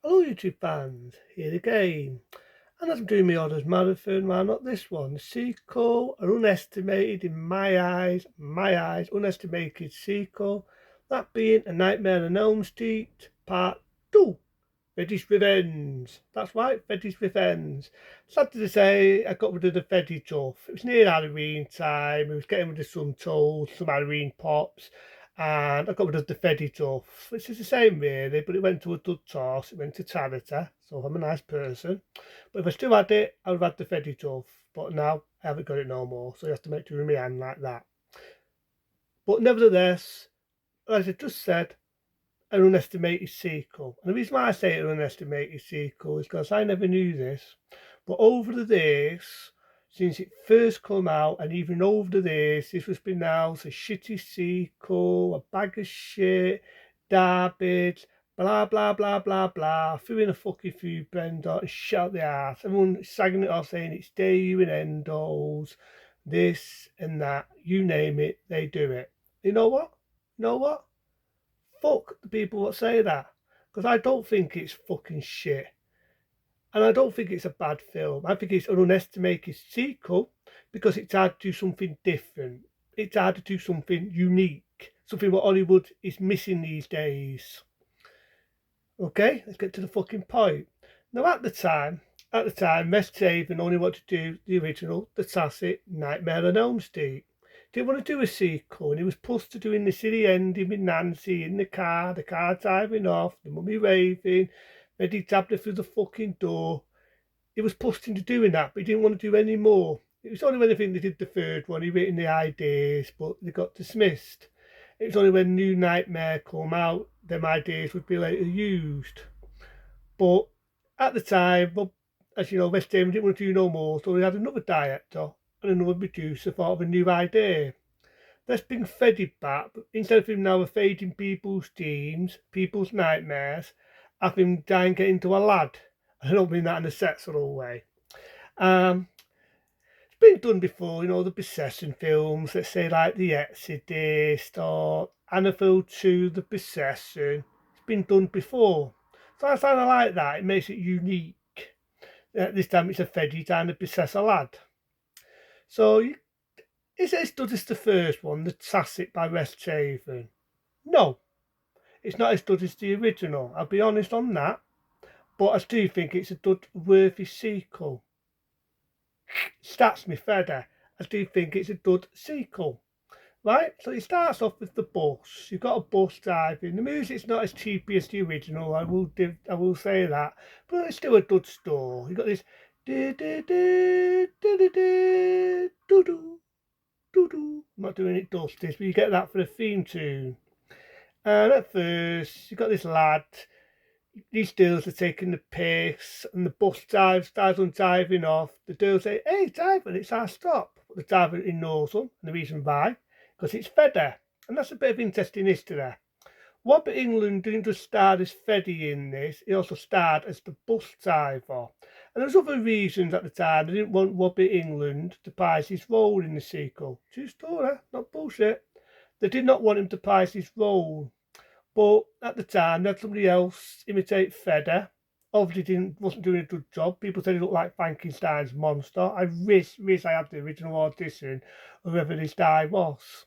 Hello YouTube fans, here again. And as I'm doing my Orders Marathon, why not this one? The sequel, an unestimated in my eyes, unestimated sequel. That being A Nightmare on Elm Street Part 2. Freddy's Revenge. That's right, Freddy's Revenge. Sad to say, I got rid of the Freddy stuff. It was near Halloween time. I was getting rid of some toads, some Halloween pops, and I got rid of the Freddy stuff, which is the same really, but it went to a good toss. It went to charity, so I'm a nice person. But if I still had it, I would have had the Freddy stuff. But now I haven't got it no more, so you have to make do with my hand like that. But nevertheless, as I just said, an unestimated sequel. And the reason why I say an unestimated sequel is because I never knew this, but over the years, since it first come out, and even over the years, this was pronounced a shitty sequel, a bag of shit, garbage, blah blah blah blah blah, threw in a fucking food blender and shut the ass. Everyone sagging it off saying it's Dave and Endos, this and that, you name it, they do it. You know what? You know what? Fuck the people that say that, because I don't think it's fucking shit, and I don't think it's a bad film. I think it's an unestimated sequel because it's hard to do something different. It's hard to do something unique, something what Hollywood is missing these days. Okay, let's get to the fucking point. Now, at the time, Wes Craven only wanted to do the original, the tacit Nightmare on Elm Street. Didn't want to do a sequel, and he was pushed to doing the silly ending with Nancy in the car driving off, the mummy raving, Eddie tapped her through the fucking door. He was pushed into doing that, but he didn't want to do any more. It was only when I think they did the third one, he written the ideas, but they got dismissed. It was only when New Nightmare come out, them ideas would be later used. But at the time, well, as you know, West Ham didn't want to do no more, so they had another director and another producer thought of a new idea. Let's bring Freddy back, but instead of him now evading people's dreams, people's nightmares, have him try and get into a lad. I don't mean that in a sexual way. Um, it's been done before, you know, the possession films, let's say like The Exorcist or Annabelle 2, The Possession. It's been done before. So I kind of like that. It makes it unique. This time it's a Freddy trying to possess a lad. So is it as good as the first one, The Tacit by Wes Craven? No, it's not as good as the original. I'll be honest on that. But I do think it's a good, worthy sequel. That's me Freddy. I do think it's a good sequel. Right, so it starts off with the bus. You've got a bus driving. The music's not as cheapy as the original. I will say that, but it's still a good score. You've got this do do do do do do do do do. I'm not doing it justice, but you get that for the theme tune. And at first, you've got this lad. These girls are taking the piss, and the bus starts on driving off. The girls say, "Hey, driver, it's our stop." But the driver ignores them, and the reason why, because it's Freddy. And that's a bit of interesting history. Robert England didn't just star as Freddy in this, he also starred as the bus driver. And there's other reasons at the time they didn't want Robert England to prize his role in the sequel. True story, not bullshit. They did not want him to prize his role. But at the time, they had somebody else imitate Freddy. Obviously, wasn't doing a good job. People said he looked like Frankenstein's monster. I wish I had the original audition, whoever this guy was.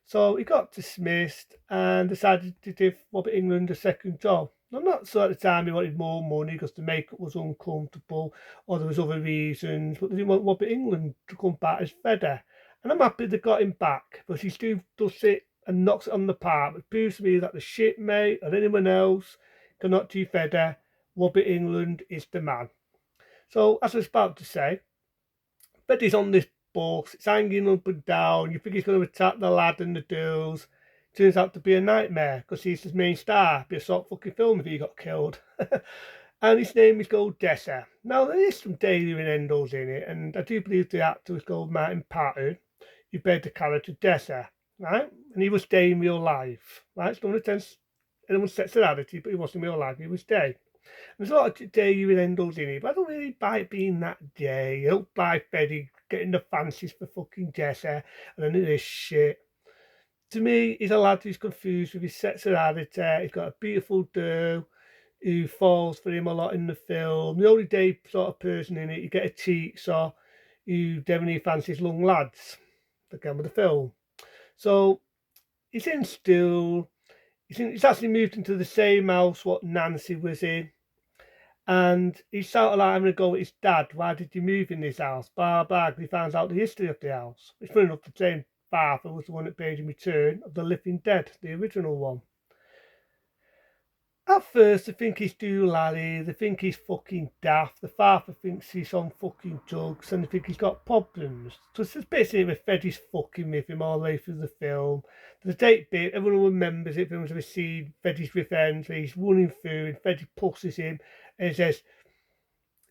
So he got dismissed and decided to give Robert England a second job. I'm not sure at the time he wanted more money because the makeup was uncomfortable or there was other reasons, but they didn't want Robert England to come back as Freddy. And I'm happy they got him back because he still does it and knocks it on the park. It proves to me that the shipmate or anyone else cannot do Freddy. Robert England is the man. So, as I was about to say, Freddy's on this bus, it's hanging up and down. You think he's going to attack the lad and the girls. Turns out to be a nightmare because he's the main star. Be a sort of fucking film if he got killed. And his name is called Dessa. Now, there is some daily innuendos in it, and I do believe the actor was called Martin Patton, who played the character Dessa, right? And he was dead in real life, right? It's not against anyone's sexuality, but he was in real life. He was dead. There's a lot of day innuendos in it, but I don't really buy it being that day. I don't buy Freddy getting the fancies for fucking Dessa and any of this shit. To me, he's a lad who's confused with his sexuality. He's got a beautiful girl who falls for him a lot in the film. The only day sort of person in it, you get a cheatsaw who definitely fancies young lads, again with the film. So he's in school. He's actually moved into the same house what Nancy was in. And he's sort of like having a go at his dad. Why did you move in this house? Blah, blah. 'Cause he finds out the history of the house. It's funny enough, the same father was the one that paid in Return of the Living Dead, the original one. At first, they think he's doolally, they think he's fucking daft, the father thinks he's on fucking drugs, and they think he's got problems. So it's just basically with Freddy's fucking with him all the way through the film. There's a date bit, everyone remembers it, everyone's ever seen Freddy's Revenge, where he's running through and Freddy pushes him, and he says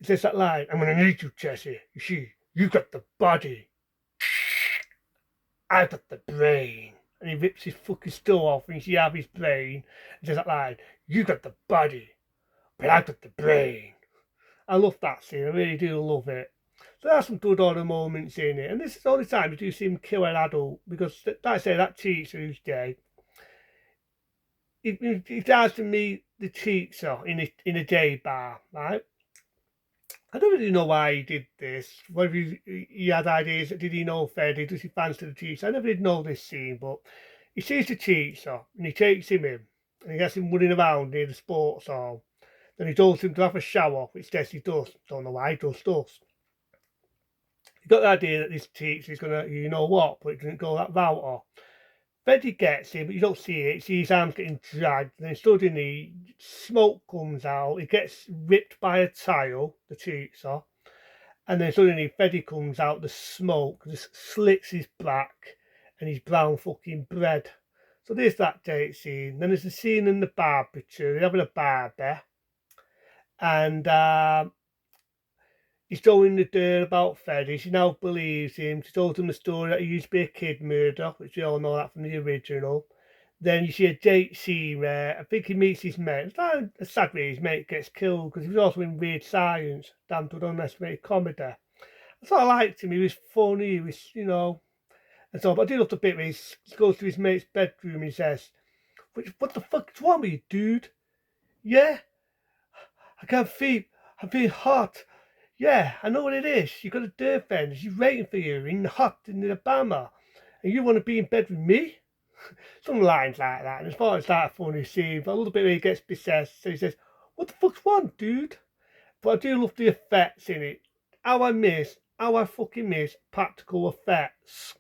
that line, I'm gonna need you, Jesse. You see, you got the body, I got the brain. And he rips his fucking skull off and you have his brain. And says that line, you got the body, but I got the brain. I love that scene, I really do love it. So there's some good horror moments in it. And this is the only time you do see him kill an adult, because like I say, that cheats who's gay. He tries to meet the cheatser in a gay bar, right? I don't really know why he did this. Whether he had ideas, did he know Freddy? Does he fancy the cheats? I never did know this scene, but he sees the cheatser and he takes him in and he gets him running around near the sports hall. Then he tells him to have a shower, which Jesse does. Don't know why he does. He got the idea that this cheats is gonna, you know what, but it didn't go that route. Freddy gets him, but you don't see it. You see his arms getting dragged, and then suddenly smoke comes out. He gets ripped by a tile, the cheatsaw, and then suddenly Freddy comes out, the smoke just slits his back and his brown fucking bread. So there's that date scene. Then there's a scene in the barber they're having a barber, and he's throwing the dirt about Freddy. She now believes him. She told him the story that he used to be a kid murderer, which we all know that from the original. Then you see a date scene where I think he meets his mate. It's not a sad way his mate gets killed, because he was also in Weird Science, damn good underestimated comedy. That's what I liked him. He was funny, he was, and so, but I do love the bit where he goes to his mate's bedroom and he says, what the fuck's wrong with you, dude? Yeah? I can't feel, I'm being hot. Yeah, I know what it is. You got a dirt friend. She's waiting for you in the hut in the Alabama. And you want to be in bed with me? Some lines like that. And as far as that funny scene, but a little bit where he gets possessed. So he says, what the fuck's wrong, dude? But I do love the effects in it. How I fucking miss practical effects.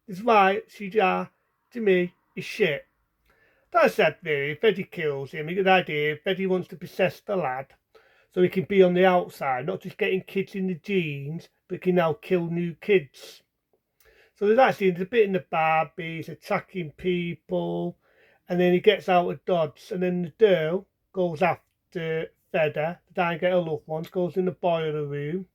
This is why CGI, to me, is shit. That said, really, Freddy kills him. You get the idea. Freddy wants to possess the lad, so he can be on the outside, not just getting kids in the jeans, but he can now kill new kids. So there's a bit in the Barbie, he's attacking people, and then he gets out of Dodge, and then the girl goes after Freddy, to try and get her loved ones, goes in the boiler room,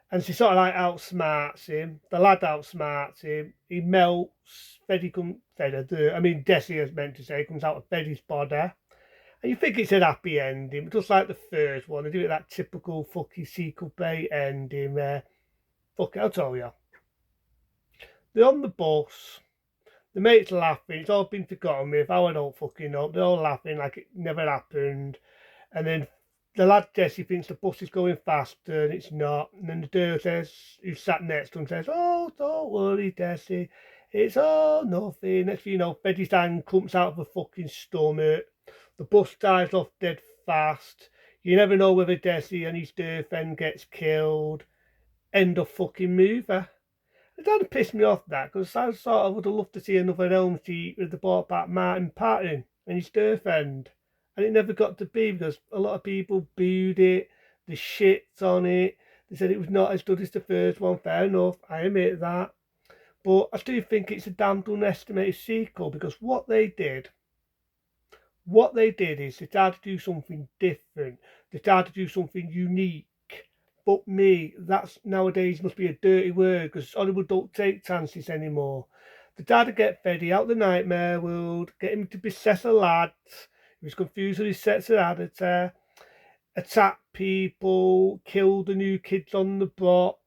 and she sort of like outsmarts him. The lad outsmarts him. He melts. Desi, as meant to say, comes out of Freddy's body. And you think it's a happy ending, but just like the first one, they do it that typical fucking sequel bait ending where, fuck it, I'll tell you. They're on the bus, the mate's laughing, it's all been forgotten with, I don't fucking know, they're all laughing like it never happened. And then the lad Jesse thinks the bus is going faster and it's not. And then the girl says, who sat next to him says, oh, don't worry, Jesse, it's all nothing. Next thing you know, Freddy's hand comes out of her fucking stomach. The bus drives off dead fast. You never know whether Jesse and his girlfriend gets killed. End of fucking movie. It kind of pissed me off that, because I sort of would have loved to see another Elm Street with the brought back Martin Patton and his girlfriend. And it never got to be, because a lot of people booed it, the shits on it. They said it was not as good as the first one. Fair enough, I admit that. But I do think it's a damned underestimated sequel, because what they did is they tried to do something different. They tried to do something unique. But me, that's nowadays must be a dirty word, because Hollywood don't take chances anymore. They tried to get Freddy out of the nightmare world, get him to possess a lad. He was confused with his sexuality, attack people, kill the new kids on the block,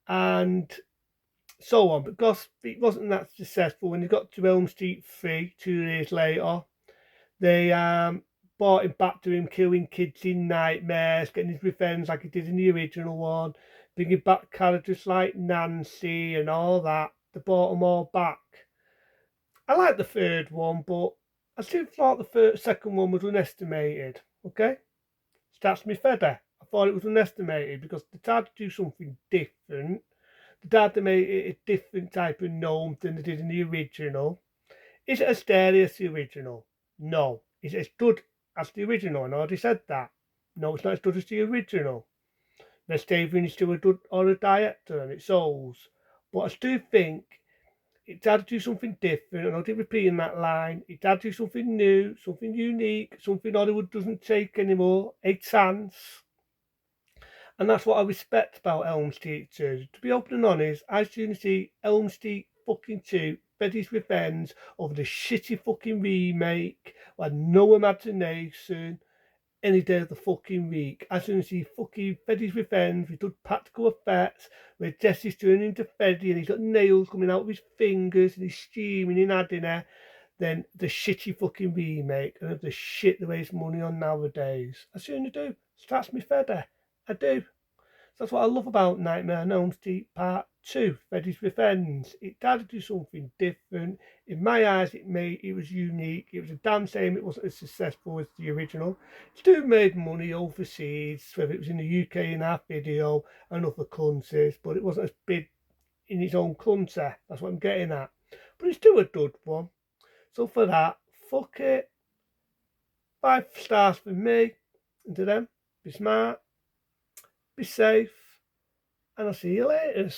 and so on. But because it wasn't that successful, when they got to Elm Street 3 2 years later, they brought him back to him killing kids in nightmares, getting his revenge like he did in the original one, bringing back characters like Nancy and all that. They brought them all back. I like the third one, but I still thought the second one was underestimated. Okay, starts me Freddy. I thought it was underestimated because they tried to do something different. They tried to make it a different type of gnome than they did in the original. Is it as scary as the original? No. Is it as good as the original? And I already said that. No, it's not as good as the original. Wes Craven is still a good horror director and it shows. But I still think it had to do something different, and I'll keep repeating that line. It had to do something new, something unique, something Hollywood doesn't take anymore, a chance. And that's what I respect about Elm Street 2. To be open and honest, I soon see Elm Street fucking 2, Freddy's Revenge, over the shitty fucking remake, with no imagination, any day of the fucking week. I soon see fucking Freddy's Revenge with good practical effects, where Jesse's turning into Freddy and he's got nails coming out of his fingers and he's screaming in agony, than the shitty fucking remake and of the shit they waste money on nowadays. I certainly do. So that's me Freddy. I do. That's what I love about Nightmare on Elm Street Part 2, Freddy's Revenge. It tried to do something different. In my eyes, it was unique. It was a damn shame it wasn't as successful as the original. It still made money overseas, whether it was in the UK in our video and other countries, but it wasn't as big in its own country. That's what I'm getting at. But it's still a good one. So for that, fuck it. 5 stars for me. And to them, be smart, be safe, and I'll see you later.